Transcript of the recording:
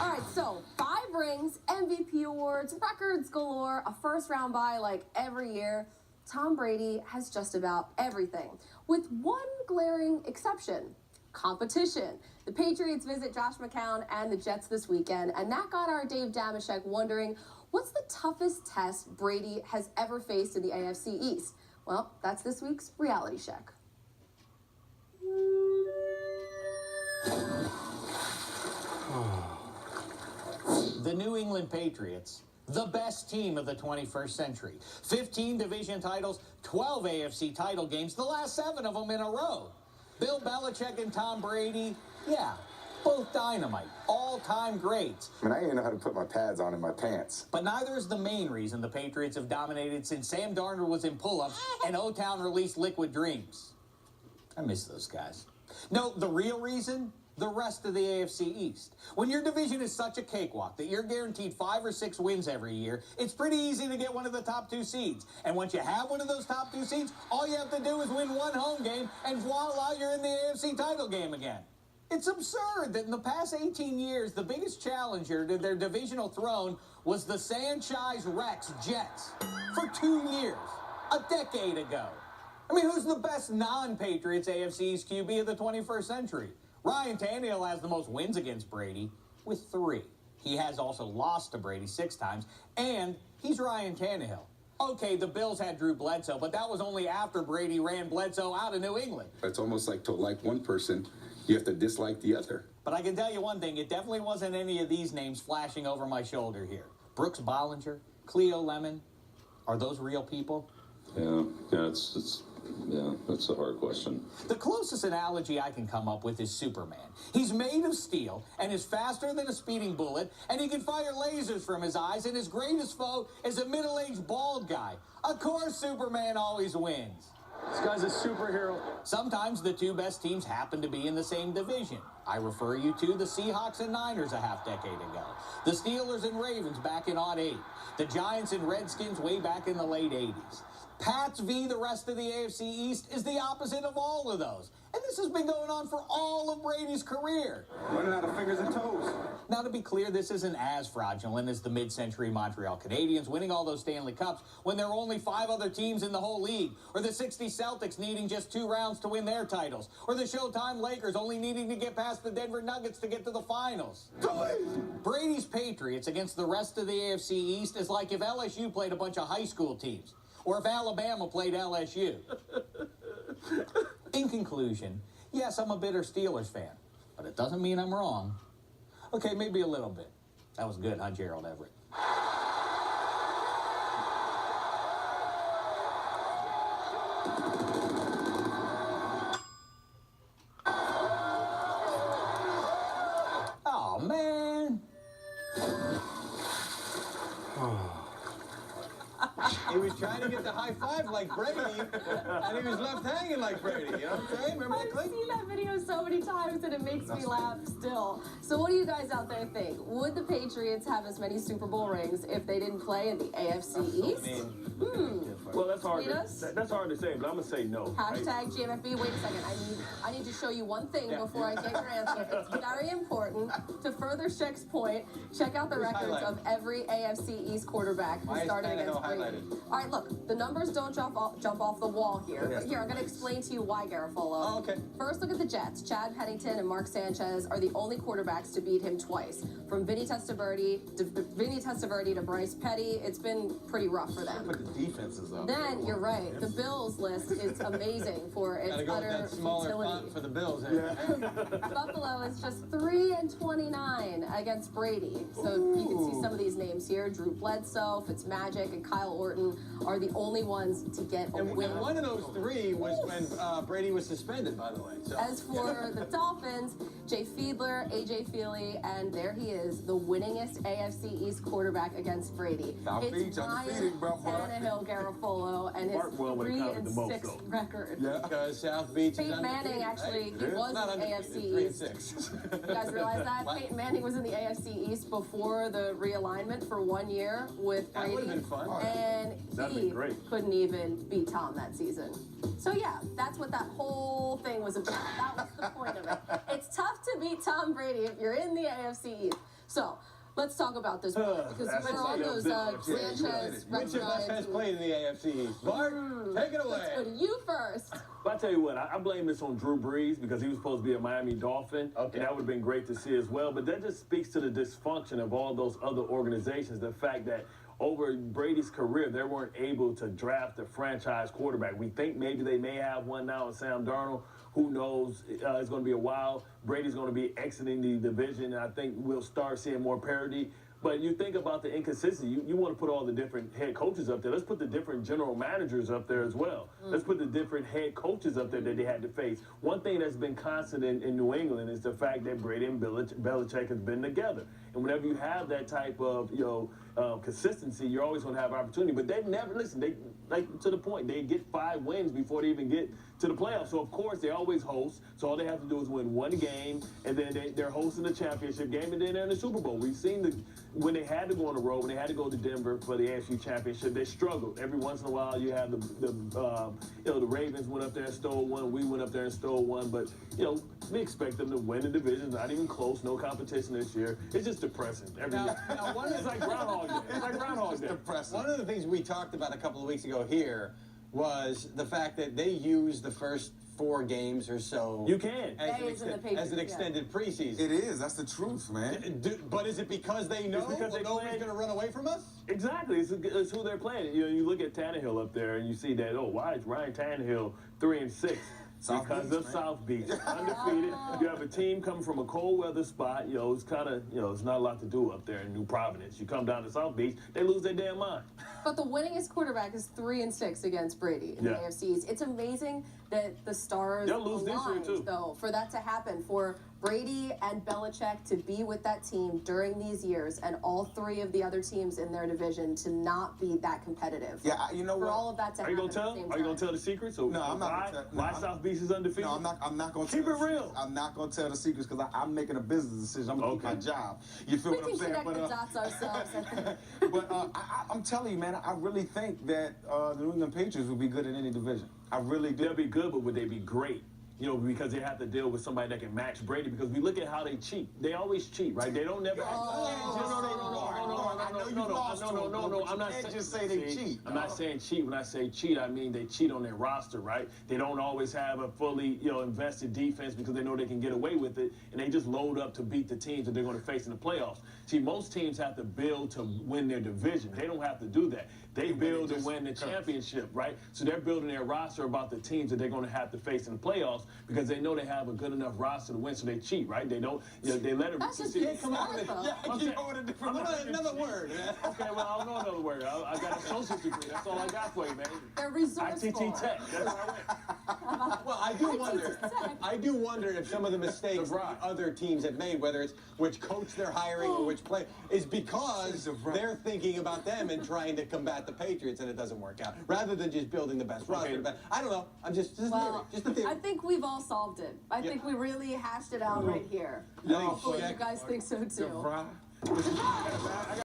All right, so 5 rings, MVP awards, records galore, a first-round bye like every year. Tom Brady has just about everything, with one glaring exception: competition. The Patriots visit Josh McCown and the Jets this weekend, and that got our Dave Damashek wondering, what's the toughest test Brady has ever faced in the AFC East? Well, that's this week's Reality Shek. The New England Patriots, the best team of the 21st century. 15 division titles, 12 AFC title games, the last 7 of them in a row. Bill Belichick and Tom Brady, yeah, both dynamite, all-time greats. I mean, I didn't even know how to put my pads on in my pants. But neither is the main reason the Patriots have dominated since Sam Darnold was in pull-ups and O-Town released Liquid Dreams. I miss those guys. No, the real reason? The rest of the AFC East. When your division is such a cakewalk that you're guaranteed 5 or 6 wins every year, it's pretty easy to get one of the top 2 seeds. And once you have one of those top 2 seeds, all you have to do is win one home game, and voila, you're in the AFC title game again. It's absurd that in the past 18 years, the biggest challenger to their divisional throne was the Sanchez Rex Jets for 2 years, a decade ago. I mean, who's the best non-Patriots AFC East QB of the 21st century? Ryan Tannehill has the most wins against Brady with 3. He has also lost to Brady 6 times, and he's Ryan Tannehill. Okay, the Bills had Drew Bledsoe, but that was only after Brady ran Bledsoe out of New England. It's almost like to like one person, you have to dislike the other. But I can tell you one thing, it definitely wasn't any of these names flashing over my shoulder here. Brooks Bollinger, Cleo Lemon, are those real people? Yeah, that's a hard question. The closest analogy I can come up with is Superman. He's made of steel and is faster than a speeding bullet, and he can fire lasers from his eyes, and his greatest foe is a middle-aged bald guy. Of course Superman always wins. This guy's a superhero. Sometimes the 2 best teams happen to be in the same division. I refer you to the Seahawks and Niners a half-decade ago. The Steelers and Ravens back in '08. The Giants and Redskins way back in the late '80s. Pats v. the rest of the AFC East is the opposite of all of those. And this has been going on for all of Brady's career. Running out of fingers and toes. Now, to be clear, this isn't as fraudulent as the mid-century Montreal Canadiens winning all those Stanley Cups when there were only 5 other teams in the whole league, or the '60 Celtics needing just 2 rounds to win their titles, or the Showtime Lakers only needing to get past the Denver Nuggets to get to the finals. Brady's Patriots against the rest of the AFC East is like if LSU played a bunch of high school teams, or if Alabama played LSU. In conclusion, yes, I'm a bitter Steelers fan, but it doesn't mean I'm wrong. Okay, maybe a little bit. That was good, huh, Gerald Everett? Oh, man. He was trying to get the high five like Brady, and he was left hanging like Brady. You know what I'm saying? Remember that clip? I've seen that video so many times and it makes me laugh still. So what do you guys out there think? Would the Patriots have as many Super Bowl rings if they didn't play in the AFC East? Well, that's hard. That's hard to say, but I'm gonna say no. Hashtag GMFB. Wait a second. I need to show you one thing before I get your answer. It's very important. To further Shek's point, check out the records of every AFC East quarterback who started against Brady. All right, look, the numbers don't jump off the wall here. But here, I'm going to explain to you why, Garofolo. Oh, okay. First, look at the Jets. Chad Pennington and Mark Sanchez are the only quarterbacks to beat him twice. From Vinny Testaverde to Bryce Petty, it's been pretty rough for them. Put the defenses up. Then, you're right, the Bills list is amazing for its Gotta go with utter that smaller futility. font for the Bills. Buffalo is just 3-29 against Brady. So you can see some of these names here. Drew Bledsoe, Fitzmagic, and Kyle Orton are the only ones to get a win. And one of those 3 was when Brady was suspended, by the way. So. As for the Dolphins, Jay Fiedler, AJ Feely, and there he is, the winningest AFC East quarterback against Brady. It's Ryan Tannehill Garofolo and his 3-6 record. Yeah, because South Beach Peyton Manning, actually, he was in the AFC East. You guys realize that? Peyton Manning was in the AFC East before the realignment for 1 year with Brady. That would have been fun. And he couldn't even beat Tom that season. So yeah, that's what that whole thing was about. That was the point of it. It's tough to beat Tom Brady if you're in the AFC East. So let's talk about this one because That's we're on those Sanchez, Which of us has played in the AFC East? Bart, take it away. Let's go to you first. But I tell you what, I blame this on Drew Brees because he was supposed to be a Miami Dolphin. Okay. And that would have been great to see as well. But that just speaks to the dysfunction of all those other organizations. The fact that over Brady's career, they weren't able to draft a franchise quarterback. We think maybe they may have one now in Sam Darnold. Who knows? It's going to be a while. Brady's going to be exiting the division, and I think we'll start seeing more parity. But you think about the inconsistency. You want to put all the different head coaches up there. Let's put the different general managers up there as well. Let's put the different head coaches up there that they had to face. One thing that's been constant in New England is the fact that Brady and Belichick has been together. And whenever you have that type of consistency, you're always going to have opportunity. But they never listen. They like to the point. They get 5 wins before they even get to the playoffs. So of course they always host. So all they have to do is win one game, and then they're hosting the championship game, and then they're in the Super Bowl. We've seen when they had to go on the road, when they had to go to Denver for the AFC Championship, they struggled. Every once in a while, you have the Ravens went up there and stole one. We went up there and stole one. But we expect them to win the division. Not even close. No competition this year. It's just depressing every year. It's like Groundhog Day. It's like Groundhog Day. Depressing. One of the things we talked about a couple of weeks ago here was the fact that they used the first 4 games or so. You can. As an extended preseason. It is. That's the truth, man. But is it because they know nobody's going to run away from us? Exactly. It's who they're playing. You look at Tannehill up there, and you see that, why is Ryan Tannehill 3-6? Because of South Beach, undefeated. You have a team coming from a cold weather spot. It's kind of, it's not a lot to do up there in New Providence. You come down to South Beach, they lose their damn mind. But the winningest quarterback is 3-6 against Brady in the AFC East. It's amazing that the stars They'll lose this year too, though, for that to happen, for Brady and Belichick to be with that team during these years, and all 3 of the other teams in their division to not be that competitive. Yeah, you know for what? all of that to Are you happen gonna tell? at the same Are you gonna time. tell the secrets? So No, I'm not gonna tell. Why South Beach is undefeated? No, I'm not going to Keep it real. I'm not going to tell the secrets because I'm making a business decision. I'm going to keep my job. You feel We what I'm can saying? connect the dots ourselves, I think. But I'm telling you, man, I really think that the New England Patriots would be good in any division. I really do. They'll be good, but would they be great? Because they have to deal with somebody that can match Brady. Because we look at how they cheat. They always cheat, right? They don't never. No. I'm not saying just say they cheat. I'm not saying cheat. When I say cheat, I mean they cheat on their roster, right? They don't always have a fully, invested defense because they know they can get away with it, and they just load up to beat the teams that they're going to face in the playoffs. See, most teams have to build to win their division. They don't have to do that. They build to win the championship, right? So they're building their roster about the teams that they're going to have to face in the playoffs because they know they have a good enough roster to win. So they cheat, right? They don't. They let it. That's just Come on, another word. Okay, well, I don't know another word. I got an associate's degree. That's all I got for you, man. They're resourceful. ITT Tech. That's how I went. Well, I do wonder if some of the mistakes that other teams have made, whether it's which coach they're hiring or which play, is because they're thinking about them and trying to combat the Patriots, and it doesn't work out. Rather than just building the best roster. But I don't know. I'm just a theory. I think we've all solved it. I think we really hashed it out right here. Hopefully you guys think so too.